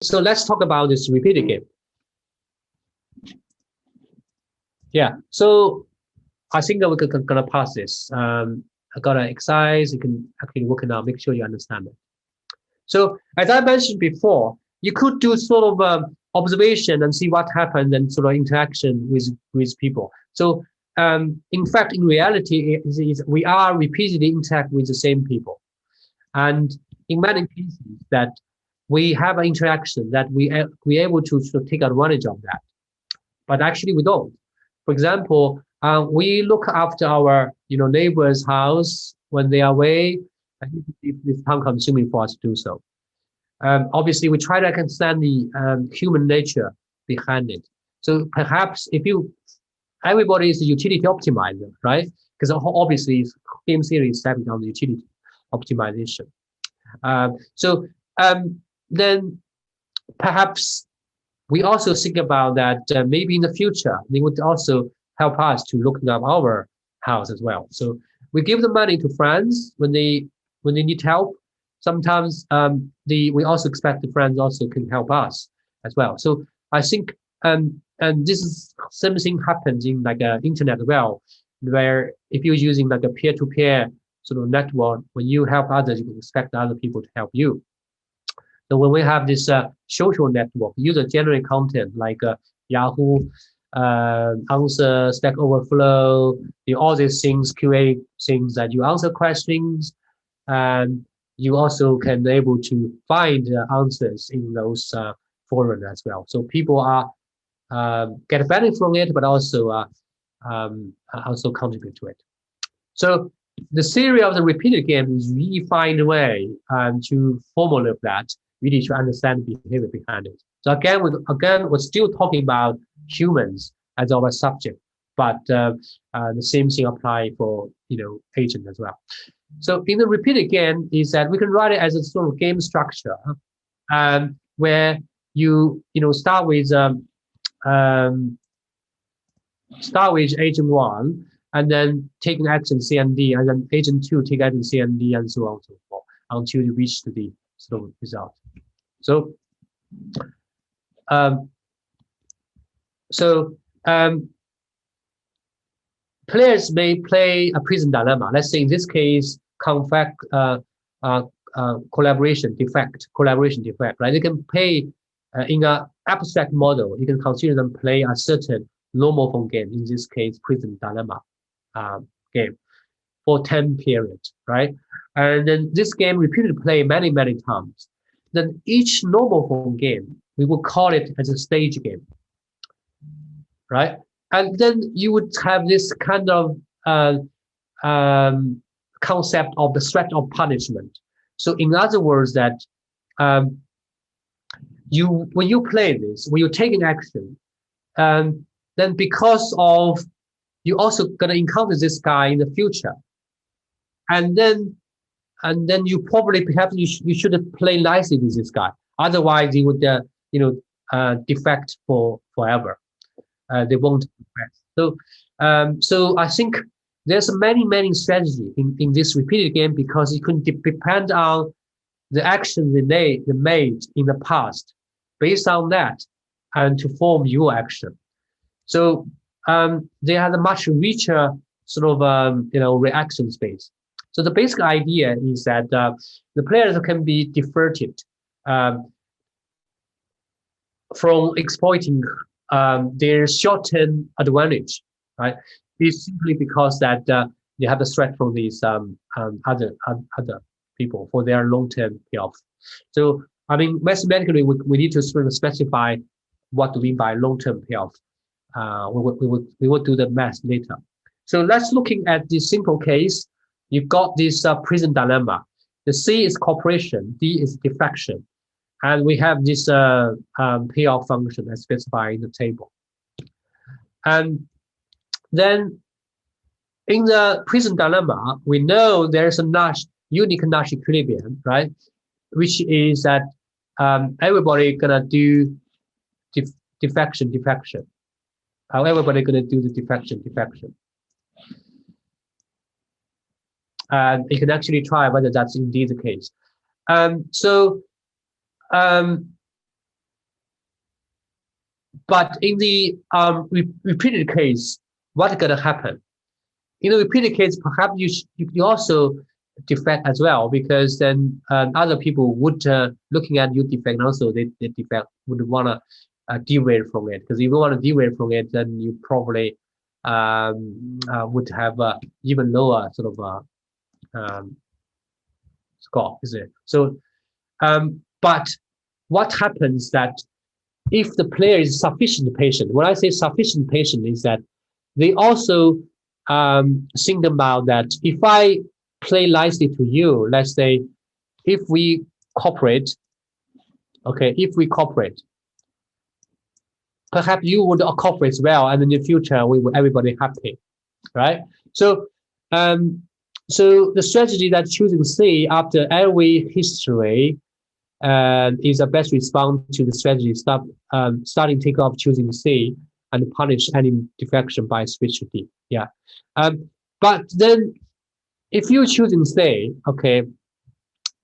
So let's talk about this repeated game. Yeah, so I think that we're gonna pass this. I got an exercise. You can actually work it out. Make sure you understand it. So as I mentioned before, you could do sort of observation and see what happens and sort of interaction with people. So in fact, in reality, we are repeatedly interact with the same people, and in many cases that we have an interaction that we able to sort of take advantage of that, but actually we don't. For example, we look after our neighbor's house when they are away, and it's time consuming for us to do so. Obviously, we try to understand the human nature behind it. So perhaps if everybody is a utility optimizer, right? Because obviously game theory is stepping on the utility optimization. So then perhaps we also think about that maybe in the future they would also help us to look up our house as well. So we give the money to friends when they need help. Sometimes we also expect the friends also can help us as well. So I think and this is same thing happens in like internet as well, where if you're using like a peer-to-peer sort of network, when you help others, you can expect other people to help you. So when we have this social network, user generate content like Yahoo answer, Stack Overflow, all these things, QA things that you answer questions, and you also can able to find answers in those forums as well. So people are get benefit from it, but also contribute to it. So the theory of the repeated game is really find a way to formulate that, really to understand the behavior behind it. So again, we're still talking about humans as our subject, but the same thing apply for agent as well. So in the repeated game is that we can write it as a sort of game structure, where you start with agent one, and then taking action C and D, and then agent two take action C and D, and so on and so forth until you reach the sort of result. So players may play a prison dilemma. Let's say in this case, collaboration defect, right? They can play in an abstract model. You can consider them play a certain normal phone game, in this case, prison dilemma game for 10 periods, right? And then this game repeatedly play many, many times. Then each normal phone game, we will call it as a stage game, right? And then you would have this kind of concept of the threat of punishment. So in other words, that when you play this, when you're taking action, then because of you also gonna encounter this guy in the future, and then you probably perhaps you should play nicely with this guy. Otherwise, he would defect forever. They won't progress. So I think there's many strategies in this repeated game, because it can depend on the action they made in the past, based on that, and to form your action. So they have a much richer sort of reaction space. So the basic idea is that the players can be diverted from exploiting their short-term advantage, right? It's simply because that they have a threat from these other people for their long-term payoff. So I mean, mathematically, we need to sort of specify what do we mean by long-term payoff. We will do the math later. So let's looking at this simple case. You've got this prison dilemma. The C is cooperation, D is defection, and we have this payoff function as specified in the table. And then in the prison dilemma, we know there's a unique Nash equilibrium, right? Which is that everybody gonna do defection. Everybody gonna do the defection. And you can actually try whether that's indeed the case. So But in the repeated case, what's going to happen? In the repeated case, perhaps you also defect as well, because then other people would looking at your defect, and also the defect would want to derail from it. Because if you want to derail from it, then you probably would have even lower sort of score, is it? So, but what happens that if the player is sufficient patient? When I say sufficient patient, is that they also think about that if I play nicely to you, let's say if we cooperate, okay, if we cooperate, perhaps you would cooperate well, and in the future we will everybody happy, right? So so the strategy that choosing C after every history is the best response to the strategy starting takeoff choosing C and punish any defection by switch to D. Yeah. But then if you're choosing C, okay,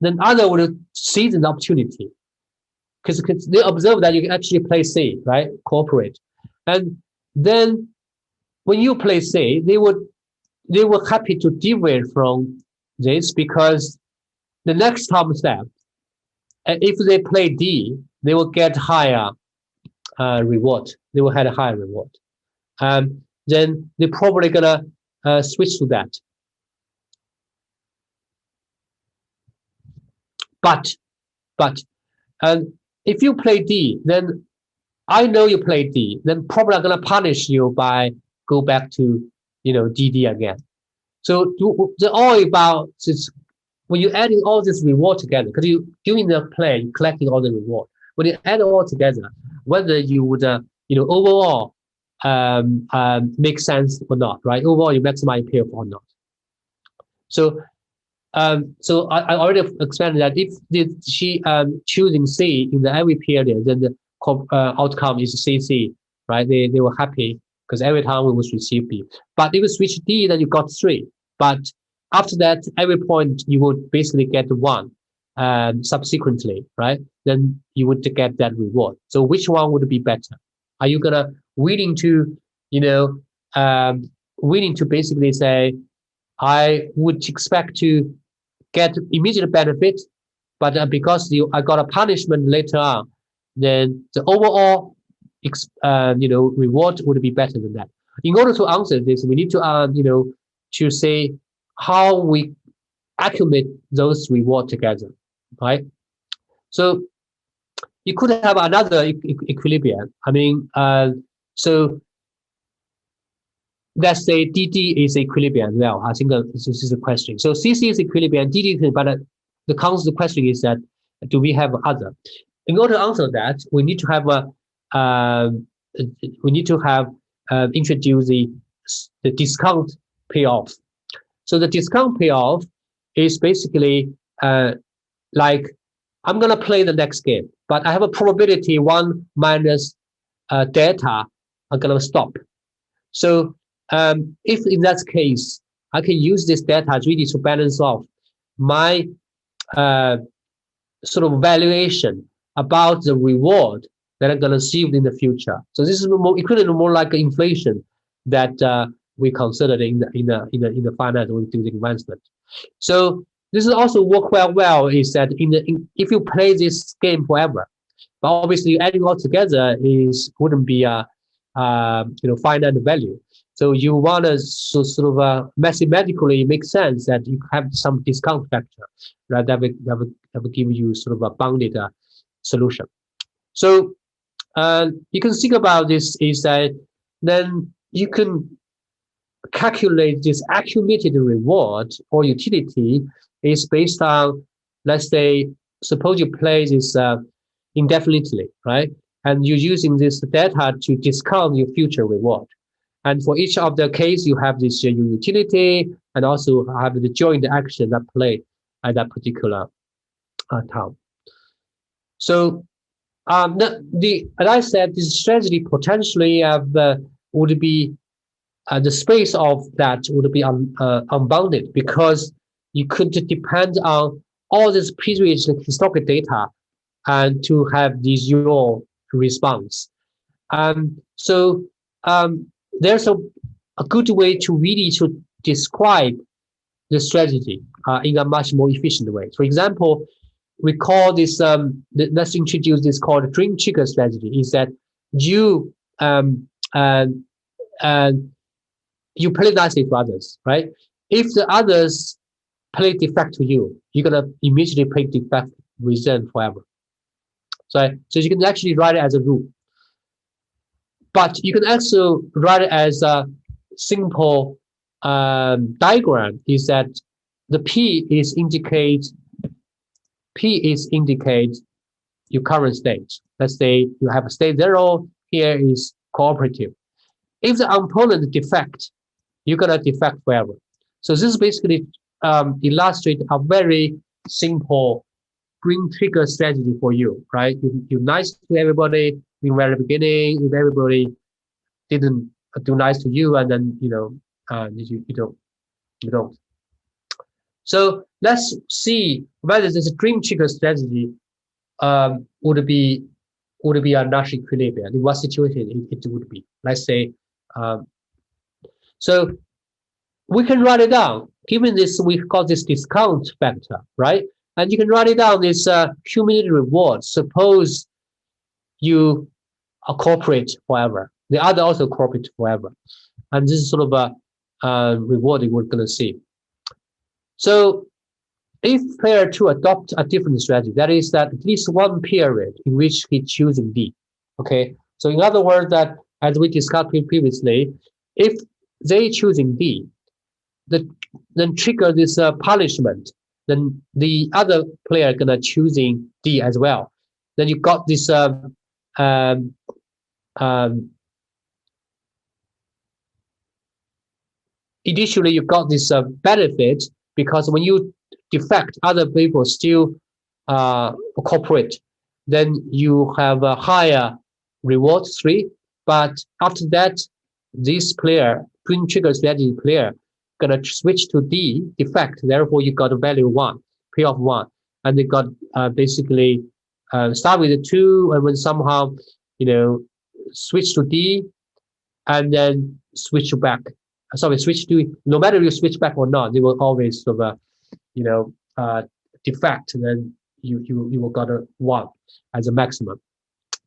then other would seize an opportunity because they observe that you can actually play C, right? Cooperate. And then when you play C, they were happy to deviate from this, because the next time step, if they play D, they will get higher reward. They will have a higher reward. Then they're probably gonna switch to that. But if you play D, then I know you play D, then probably I'm gonna punish you by go back to DD again. So the all about this, when you're adding all this reward together, because you doing the play, you're collecting all the reward. When you add it all together, whether you would overall make sense or not, right? Overall, you maximize payoff or not. So so I already explained that if she choosing C in the every period, then the outcome is CC, right? They were happy because every time we was receive B. But if you switch D, then you got 3. But after that, every point you would basically get 1 subsequently, right? Then you would get that reward. So which one would be better? Are you gonna willing to basically say, I would expect to get immediate benefit, but because I got a punishment later on, then the overall reward would be better than that. In order to answer this, we need to to say how we accumulate those rewards together, right? So you could have another equilibrium. I mean, so let's say DD is equilibrium. Well, I think this is a question. So CC is equilibrium, DD, but the question is that do we have other? In order to answer that, we need to have introduce the discount payoff. So the discount payoff is basically like I'm gonna play the next game, but I have a probability 1 minus data. I'm gonna stop. So if in that case, I can use this data really to balance off my sort of valuation about the reward that I'm gonna receive in the future. So this is more equivalent, more like inflation that we considered in the finance when we do the investment. So this is also work well is that if you play this game forever, but obviously adding all together wouldn't be a finite value. So you want to sort of mathematically make sense that you have some discount factor, right? That will give you sort of a bounded solution. So you can think about this is that then you can calculate this accumulated reward or utility is based on, let's say, suppose you play this indefinitely, right? And you're using this data to discount your future reward. And for each of the case, you have this utility and also have the joint action that play at that particular time. So as I said, this strategy potentially would be the space of that would be unbounded, because you could depend on all this previous historical data and to have this your response. So there's a good way to really to describe the strategy in a much more efficient way. For example, we call this let's introduce this called dream trigger strategy. Is that you you play nicely to others, right? If the others play defect to you, you're gonna immediately play defect with them forever. So you can actually write it as a rule, but you can also write it as a simple diagram. Is that the P is indicate your current state. Let's say you have a state 0. Here is cooperative. If the opponent defect, you're gonna defect forever. So this is basically illustrate a very simple green trigger strategy for you, right? You're nice to everybody in the very beginning. If everybody didn't do nice to you, and then you don't. So let's see whether this dream trigger strategy would be a Nash equilibrium. In what situation it would be? Let's say, so we can write it down. Given this, we call this discount factor, right? And you can write it down as cumulative reward. Suppose you cooperate forever, the other also cooperate forever, and this is sort of a reward we're going to see. So if player 2 adopt a different strategy, that is that at least one period in which he choosing D. Okay, so in other words, that as we discussed previously, if they choosing D, then trigger this punishment, then the other player gonna choosing D as well. Then you got this initially you got this benefit, because when you defect, other people still cooperate, then you have a higher reward 3. But after that, this player, green trigger strategy player, gonna switch to D, defect. Therefore, you got a value 1, payoff 1, and they got basically start with a 2, and when somehow switch to D, and then switch back. Switch to, no matter you switch back or not, they will always sort of defect, and then you will got a 1 as a maximum.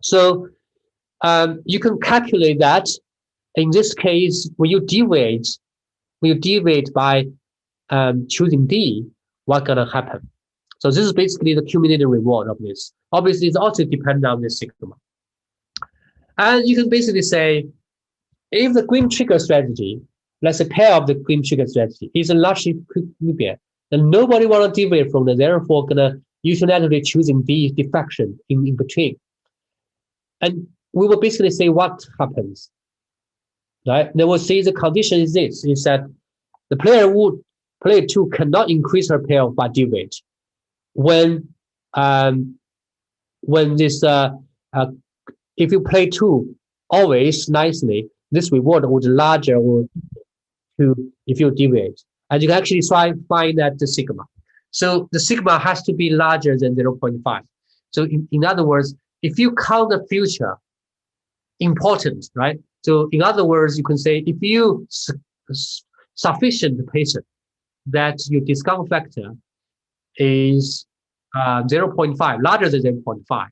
So you can calculate that. In this case, when you deviate by choosing D, what's gonna happen? So this is basically the cumulative reward of this. Obviously, it's also dependent on the sigma. And you can basically say, if the green trigger strategy, let's say pair of the green trigger strategy, is a large equilibrium, then nobody want to deviate from that. Therefore, gonna unilaterally choosing D defection in between. And we will basically say what happens. Right? Then we'll say the condition is this: is that the player 2 cannot increase her payoff by deviate. When this if you play 2 always nicely, this reward would be larger or 2 if you deviate. And you can actually find that the sigma. So the sigma has to be larger than 0.5. So in other words, if you count the future important, right? So in other words, you can say if you sufficient patient that your discount factor is 0.5, larger than 0.5,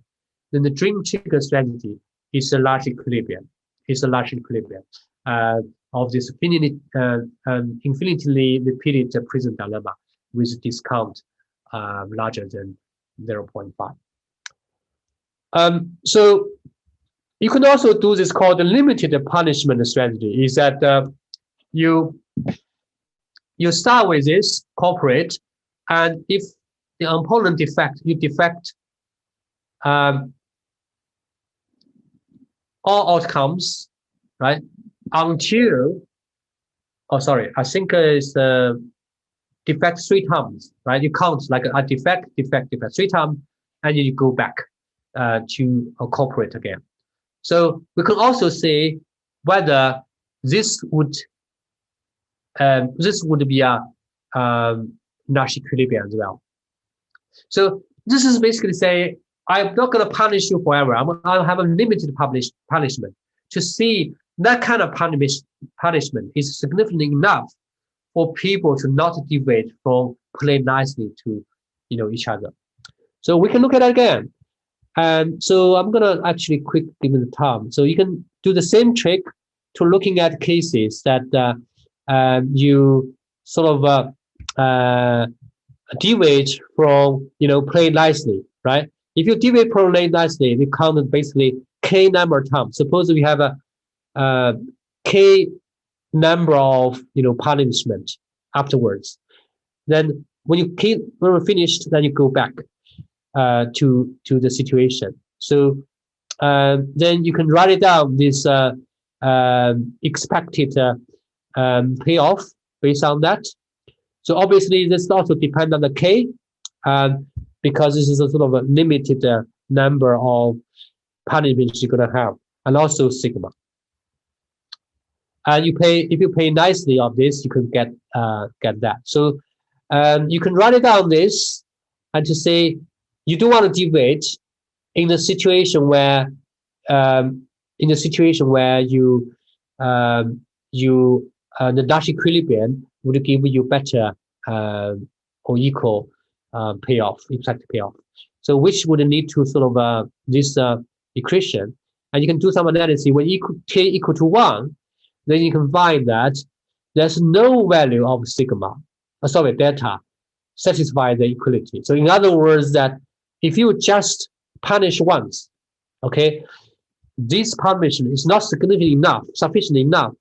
then the dream trigger strategy is a large equilibrium. It's a large equilibrium of this infinitely repeated prison dilemma with discount larger than 0.5. So you can also do this called the limited punishment strategy. Is that you start with this cooperate, and if the opponent defect, you defect all outcomes, right? Until, I think it's defect 3 times, right? You count like a defect 3 times, and you go back to cooperate again. So we can also say whether this would be a Nash equilibrium as well. So this is basically say, I'm not going to punish you forever. I'll have a limited punishment. to see that kind of punishment is significant enough for people to not deviate from playing nicely to, each other. So we can look at it again. And so I'm gonna actually quick give it the time. So you can do the same trick to looking at cases that you sort of deviate from, playing nicely, right? If you deviate from playing nicely, we count basically k number of times. Suppose we have a k number of, punishment afterwards. Then when we're finished, then you go back to the situation. So then you can write it down, this expected payoff based on that. So obviously this also depends on the k, because this is a sort of a limited number of punishments you're gonna have, and also sigma. And if you pay nicely on this, you can get that. So you can write it down this, and to say you do want to deviate in the situation where the Dutch equilibrium would give you better or equal payoff, expected payoff. So which would lead to sort of this equation, and you can do some analysis. When k equal to 1, then you can find that there's no value of delta satisfy the equality. So in other words, that if you just punish once, okay, this punishment is not sufficient enough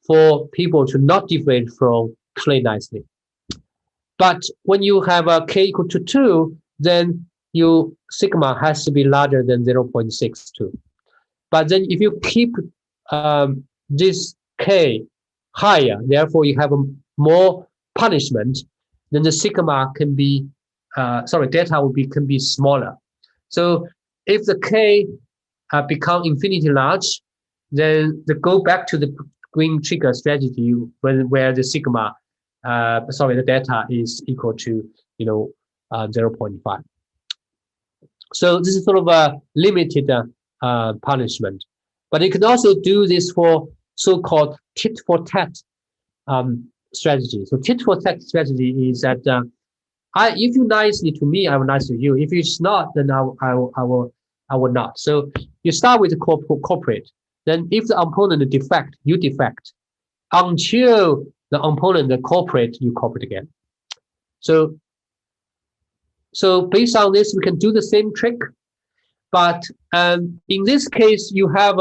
for people to not deviate from play nicely. But when you have a k equal to 2, then your sigma has to be larger than 0.62. But then if you keep this k higher, therefore you have more punishment, then the sigma can be, delta can be smaller. So if the k become infinity large, then go back to the green trigger strategy where the sigma, the delta is equal to 0.5. So this is sort of a limited punishment, but you can also do this for so-called tit for tat strategy. So tit for tat strategy is that if you nicely to me, I will nice to you. If it's not, then I will not. So you start with the corporate. Then if the opponent defect, you defect. Until the opponent, the corporate, you corporate again. So based on this, we can do the same trick. But in this case, you have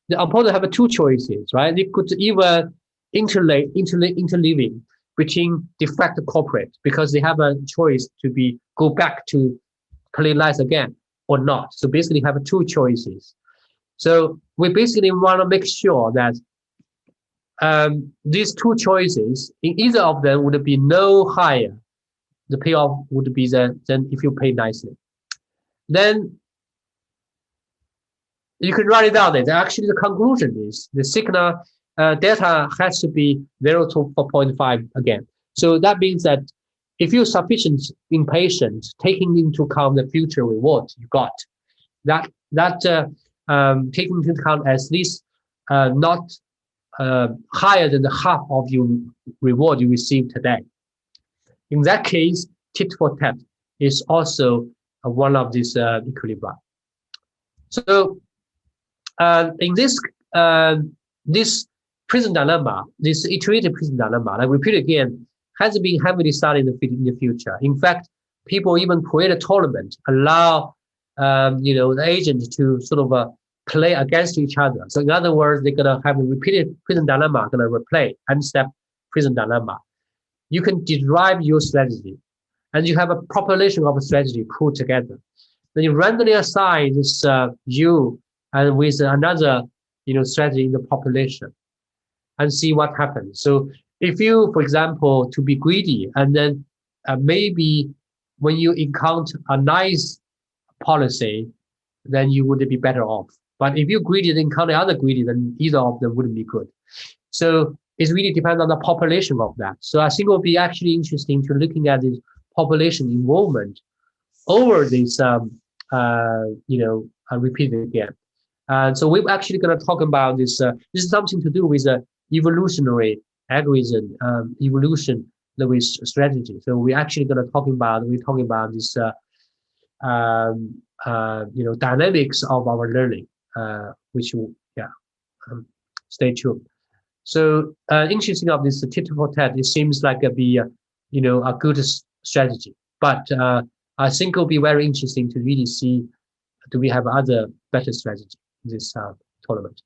the opponent have two choices, right? They could either interleaving between defect and corporate, because they have a choice to go back to play nice again or not. So basically have two choices. So we basically want to make sure that these two choices, in either of them would be no higher. The payoff would be than if you pay nicely. Then you can write it down there. Actually, the conclusion is the sigma delta has to be 0 to 4.5 again. So that means that if you're sufficient impatient, taking into account the future reward you got, that taking into account at least not higher than the half of your reward you received today. In that case, tit for tat is also one of these equilibria. So in this prison dilemma, this iterated prison dilemma, I repeat again, has been heavily studied in the future. In fact, people even create a tournament, allow the agent to sort of play against each other. So in other words, they're gonna have a repeated prison dilemma, gonna replay n-step prison dilemma. You can derive your strategy, and you have a population of a strategy put together. Then you randomly assign this you and with another strategy in the population, and see what happens. So if you, for example, to be greedy, and then maybe when you encounter a nice policy, then you would be better off. But if you're greedy and encounter other greedy, then either of them wouldn't be good. So it really depends on the population of that. So I think it will be actually interesting to looking at this population involvement over this, repeated again. And so we're actually going to talk about this. This is something to do with evolutionary algorithm, evolution with strategy. So we're actually going to talking about this dynamics of our learning, which yeah, stay tuned. So interesting of this tit for tat, it seems like a good strategy, but I think it'll be very interesting to really see, do we have other better strategy in this tournament.